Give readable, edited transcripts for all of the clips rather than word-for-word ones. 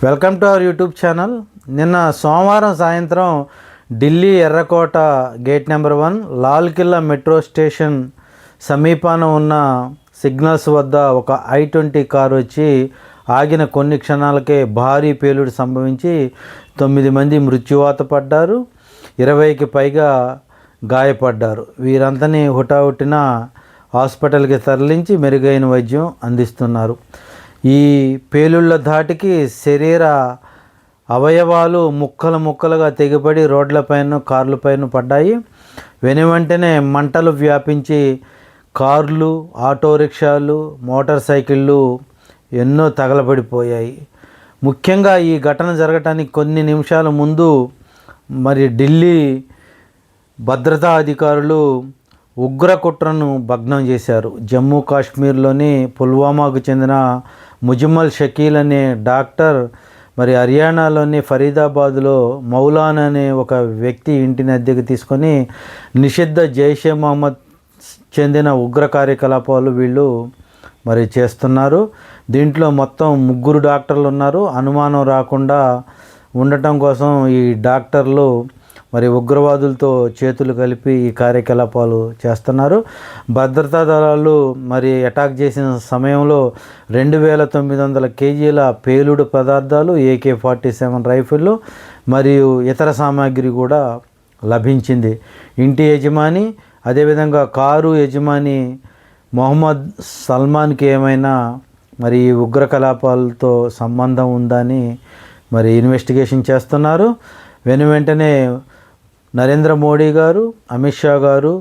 Welcome to our YouTube channel. నిన్న సోమవారం సాయంత్రం ఢిల్లీ ఎర్రకోట గేట్ నెంబర్ 1 లాల్ కిల్లా మెట్రో స్టేషన్ సమీపాన ఉన్న సిగ్నల్స్ వద్ద ఒక I-20 కారు వచ్చి ఆగిన కొన్ని క్షణాలకే భారీ పేలుడు సంభవించి 9 మంది మృత్యువాత పడ్డారు, 20కి పైగా గాయపడ్డారు. వీరందరినీ హుటాహుటిన హాస్పిటల్కి తరలించి మెరుగైన వైద్యం అందిస్తున్నారు. ఈ పేలుళ్ల ధాటికి శరీర అవయవాలు ముక్కలు ముక్కలుగా తెగిపడి రోడ్లపైన కార్లపైన పడ్డాయి. వెనువెంటనే మంటలు వ్యాపించి కార్లు, ఆటో రిక్షాలు, మోటార్ సైకిళ్ళు ఎన్నో తగలబడిపోయాయి. ముఖ్యంగా ఈ ఘటన జరగటానికి కొన్ని నిమిషాల ముందు ఢిల్లీ భద్రతా అధికారులు ఉగ్రకుట్రను భగ్నం చేశారు. జమ్మూ కాశ్మీర్లోని పుల్వామాకు చెందిన ముజమ్మల్ షకీల్ అనే డాక్టర్ హర్యానాలోని ఫరీదాబాద్లో మౌలాన్ అనే ఒక వ్యక్తి ఇంటిని అద్దెకు తీసుకొని నిషిద్ధ జైషే మహమ్మద్ చెందిన ఉగ్ర కార్యకలాపాలు వీళ్ళు చేస్తున్నారు. దీంట్లో మొత్తం 3 డాక్టర్లు ఉన్నారు. అనుమానం రాకుండా ఉండటం కోసం ఈ డాక్టర్లు ఉగ్రవాదులతో చేతులు కలిపి ఈ కార్యకలాపాలు చేస్తున్నారు. భద్రతా దళాలు అటాక్ చేసిన సమయంలో 2900 కేజీల పేలుడు పదార్థాలు, AK-47 రైఫిళ్ళు మరియు ఇతర సామాగ్రి కూడా లభించింది. ఇంటి యజమాని అదేవిధంగా కారు యజమాని మొహమ్మద్ సల్మాన్కి ఏమైనా ఈ ఉగ్రకలాపాలతో సంబంధం ఉందని ఇన్వెస్టిగేషన్ చేస్తున్నారు. వెంటనే నరేంద్ర మోడీ గారు, అమిత్ షా గారు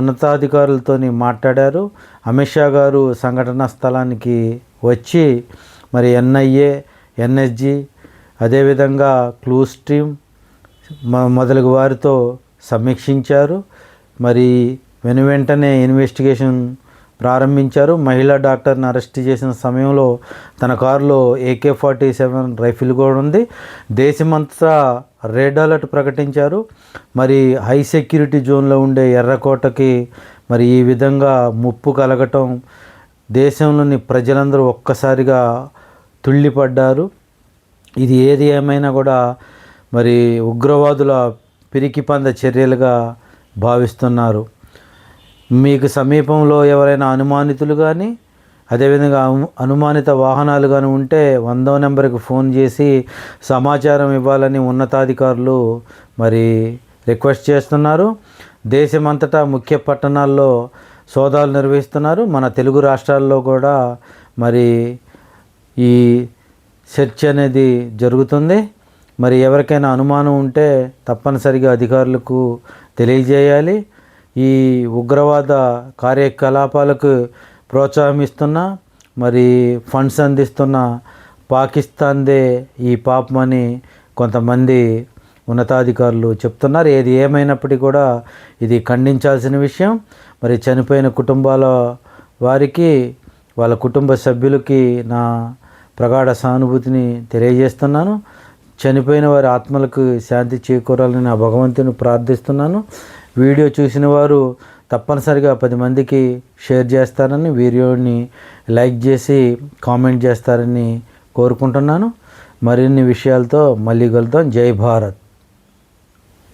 ఉన్నతాధికారులతో మాట్లాడారు. అమిత్ షా గారు సంఘటనా స్థలానికి వచ్చి NIA, NSG అదేవిధంగా క్లూస్ టీమ్ మొదలగు వారితో సమీక్షించారు. వెంటనే ఇన్వెస్టిగేషన్ ప్రారంభించారు. మహిళా డాక్టర్ని అరెస్ట్ చేసిన సమయంలో తన కారులో AK-47 రైఫిల్ కూడా ఉంది. దేశమంతా రెడ్ అలర్ట్ ప్రకటించారు. హై సెక్యూరిటీ జోన్లో ఉండే ఎర్రకోటకి ఈ విధంగా ముప్పు కలగటం దేశంలోని ప్రజలందరూ ఒక్కసారిగా తుళ్ళిపడ్డారు. ఇది ఏది ఏమైనా కూడా ఉగ్రవాదుల పిరికిపంద చర్యలుగా భావిస్తున్నారు. మీకు సమీపంలో ఎవరైనా అనుమానితులు కానీ అదేవిధంగా అనుమానిత వాహనాలు కానీ ఉంటే 100వ నెంబర్కి ఫోన్ చేసి సమాచారం ఇవ్వాలని ఉన్నతాధికారులు రిక్వెస్ట్ చేస్తున్నారు. దేశమంతటా ముఖ్య పట్టణాల్లో సోదాలు నిర్వహిస్తున్నారు. మన తెలుగు రాష్ట్రాల్లో కూడా ఈ సెర్చ్ అనేది జరుగుతుంది. ఎవరికైనా అనుమానం ఉంటే తప్పనిసరిగా అధికారులకు తెలియజేయాలి. ఈ ఉగ్రవాద కార్యకలాపాలకు ప్రోత్సాహమిస్తున్న ఫండ్స్ అందిస్తున్న పాకిస్తాన్దే ఈ పాపమని కొంతమంది ఉన్నతాధికారులు చెప్తున్నారు. ఏది ఏమైనప్పటికీ కూడా ఇది ఖండించాల్సిన విషయం. చనిపోయిన కుటుంబాల వారికి, వాళ్ళ కుటుంబ సభ్యులకి నా ప్రగాఢ సానుభూతిని తెలియజేస్తున్నాను. చనిపోయిన వారి ఆత్మలకు శాంతి చేకూరాలని నా భగవంతుని ప్రార్థిస్తున్నాను. వీడియో చూసిన వారు తప్పనిసరిగా 10 మందికి షేర్ చేస్తారని, వీడియోని లైక్ చేసి కామెంట్ చేస్తారని కోరుకుంటున్నాను. మరిన్ని విషయాలతో మళ్ళీ కలుద్దాం. జై భారత్.